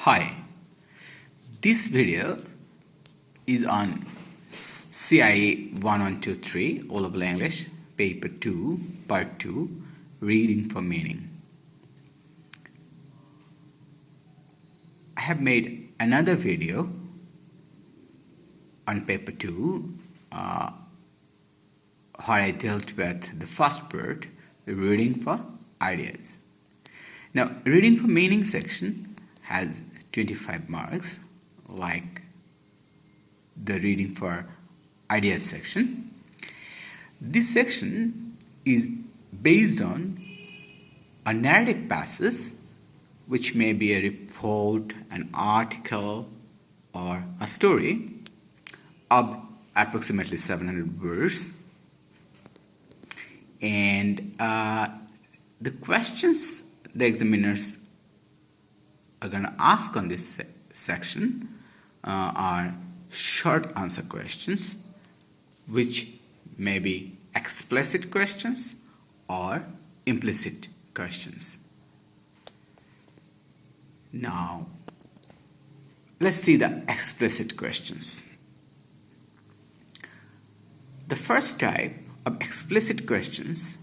Hi, this video is on CIE 1123 O-Level English Paper 2 Part 2 Reading for Meaning. I have made another video on Paper 2 where I dealt with the first part, the reading for ideas. Now, reading for meaning section has 25 marks, like the reading for ideas section. This section is based on a narrative passage, which may be a report, an article, or a story of approximately 700 words. And the questions the examiners are going to ask on this section are short answer questions, which may be explicit questions or implicit questions. Now, let's see the explicit questions. The first type of explicit questions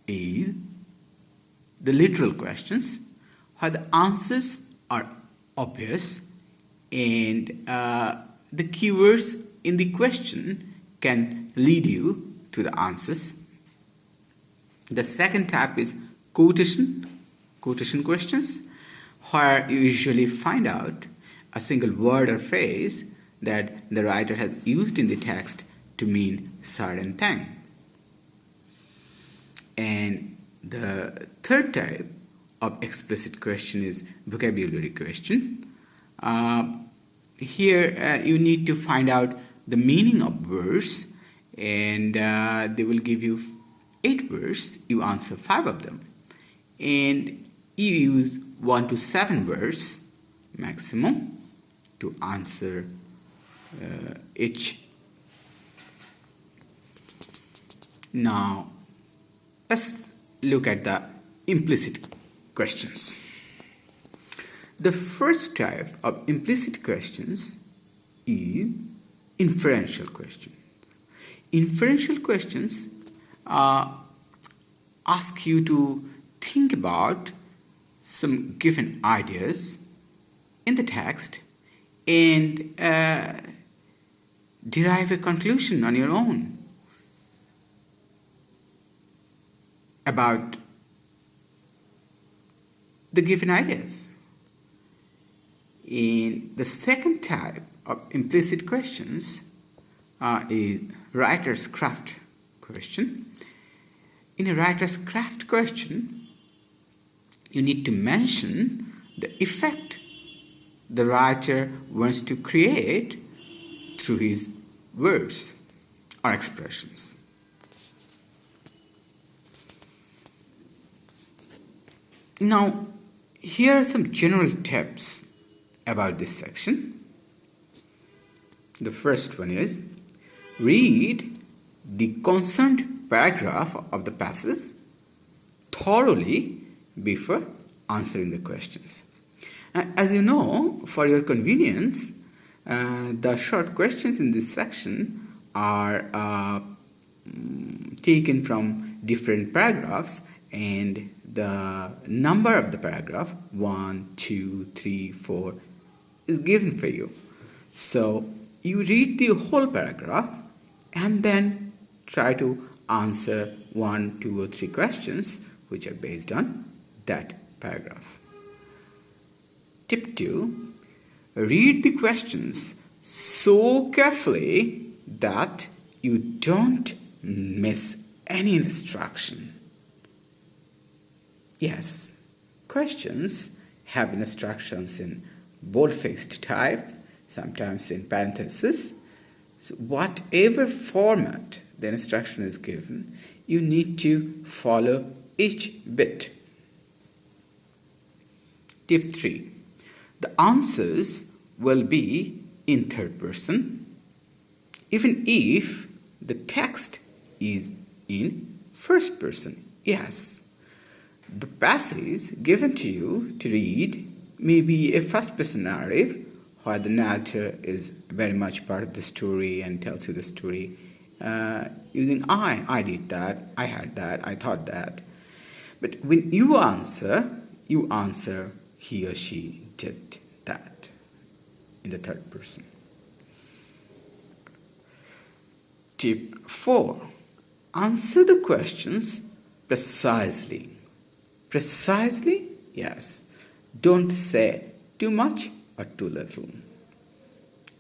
is the literal questions, where the answers are obvious and the keywords in the question can lead you to the answers. The second type is quotation questions, where you usually find out a single word or phrase that the writer has used in the text to mean certain thing. And the third type of explicit question is vocabulary question. Here you need to find out the meaning of words, and they will give you 8 words. You answer 5 of them, and you use 1 to 7 words maximum to answer each. Now let's look at the implicit questions. The first type of implicit questions is inferential questions. Inferential questions ask you to think about some given ideas in the text and derive a conclusion on your own about the given ideas. And the second type of implicit questions is writer's craft question. In a writer's craft question, you need to mention the effect the writer wants to create through his words or expressions. Now, here are some general tips about this section. The first one is read the concerned paragraph of the passage thoroughly before answering the questions. As you know, for your convenience, the short questions in this section are taken from different paragraphs, and the number of the paragraph 1, 2, 3, 4 is given for you. So you read the whole paragraph and then try to answer 1, 2, or 3 questions which are based on that paragraph. Tip 2, read the questions so carefully that you don't miss any instruction. Yes, questions have instructions in bold-faced type, sometimes in parentheses. So whatever format the instruction is given, you need to follow each bit. Tip 3. The answers will be in third person, even if the text is in first person. Yes, the passage given to you to read maybe a first-person narrative where the narrator is very much part of the story and tells you the story using I did that, I had that, I thought that. But when you answer he or she did that in the third person. Tip 4. Answer the questions precisely. Precisely? Yes. Don't say too much or too little.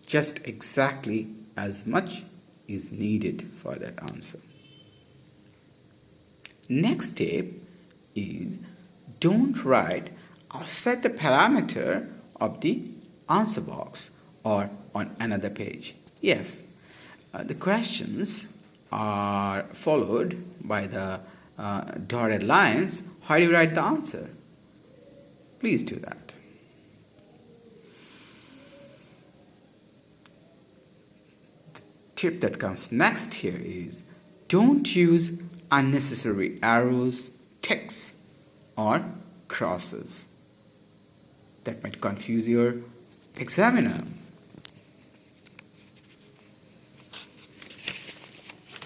Just exactly as much is needed for that answer. Next tip is don't write outside the parameter of the answer box or on another page. Yes, the questions are followed by the dotted lines while you write the answer. Please do that. The tip that comes next here is don't use unnecessary arrows, ticks, or crosses. That might confuse your examiner.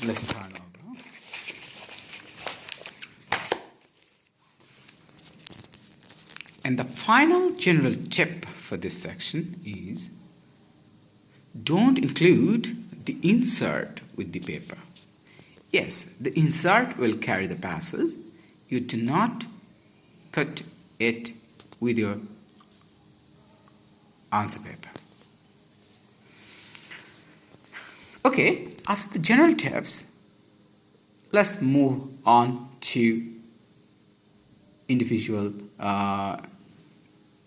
Let's turn over. And the final general tip for this section is don't include the insert with the paper. Yes, the insert will carry the passes. You do not put it with your answer paper. Okay, after the general tips, let's move on to individual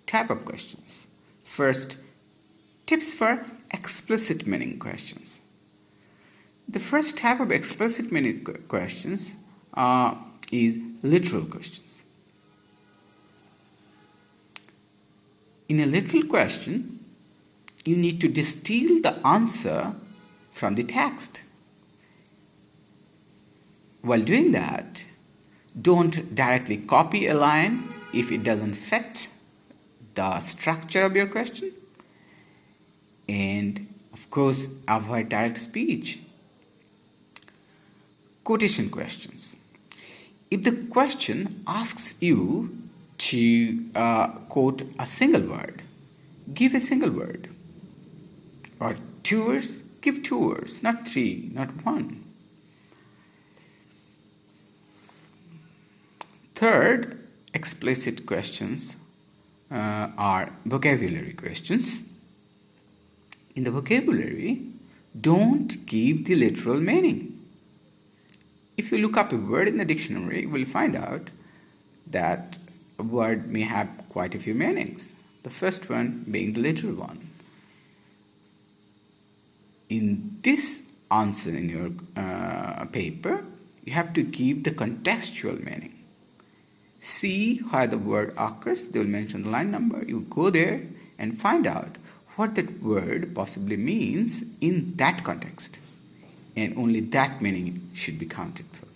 type of questions. First, tips for explicit meaning questions. The first type of explicit meaning questions is literal questions. In a literal question, you need to distill the answer from the text. While doing that, don't directly copy a line if it doesn't fit the structure of your question. And of course, avoid direct speech. Quotation questions. If the question asks you to quote a single word, give a single word. Or 2 words, give 2 words, not 3, not 1. Third, explicit questions are vocabulary questions. In the vocabulary, don't give the literal meaning. If you look up a word in the dictionary, you will find out that a word may have quite a few meanings. The first one being the literal one. In this answer in your paper, you have to give the contextual meaning. See where the word occurs. They will mention the line number. You go there and find out what that word possibly means in that context. And only that meaning should be counted for.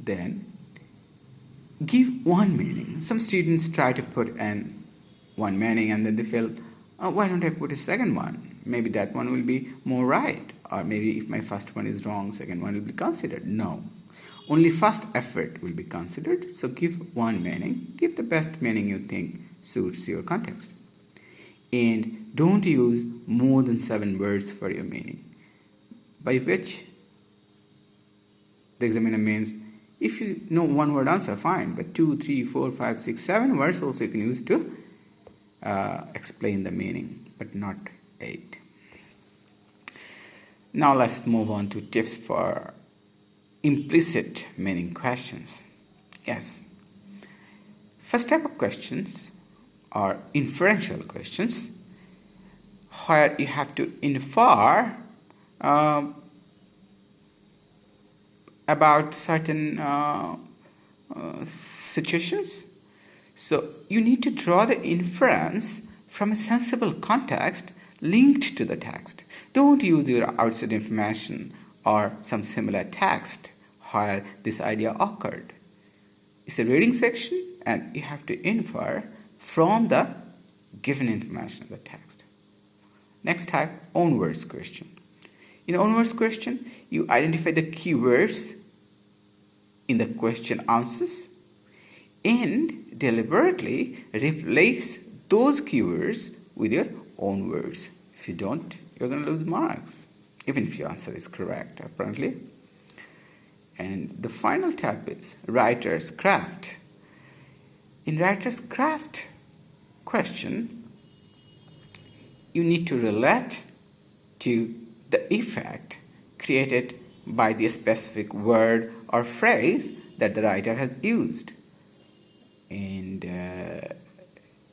Then, give one meaning. Some students try to put in one meaning and then they feel, why don't I put a second one? Maybe that one will be more right. Or maybe if my first one is wrong, second one will be considered. No. Only first effort will be considered. So give one meaning. Give the best meaning you think suits your context. And don't use more than 7 words for your meaning. By which the examiner means, if you know one word answer, fine, but 2, 3, 4, 5, 6, 7 words also you can use to explain the meaning, but not 8. Now let's move on to tips for implicit meaning questions. Yes. First type of questions are inferential questions, where you have to infer about certain situations. So you need to draw the inference from a sensible context linked to the text. Don't use your outside information or some similar text where this idea occurred. It's a reading section. and you have to infer from the given information of the text. Next type, own words question. In own words question, you identify the keywords in the question answers and deliberately replace those keywords with your own words. If you don't, you're going to lose marks, even if your answer is correct, apparently. And the final type is writer's craft. In writer's craft question, you need to relate to the effect created by the specific word or phrase that the writer has used. And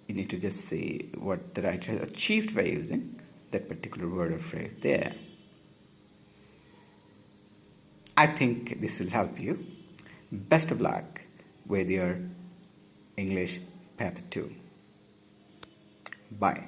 you need to just see what the writer has achieved by using that particular word or phrase there. I think this will help you. Best of luck with your English Paper 2. Bye.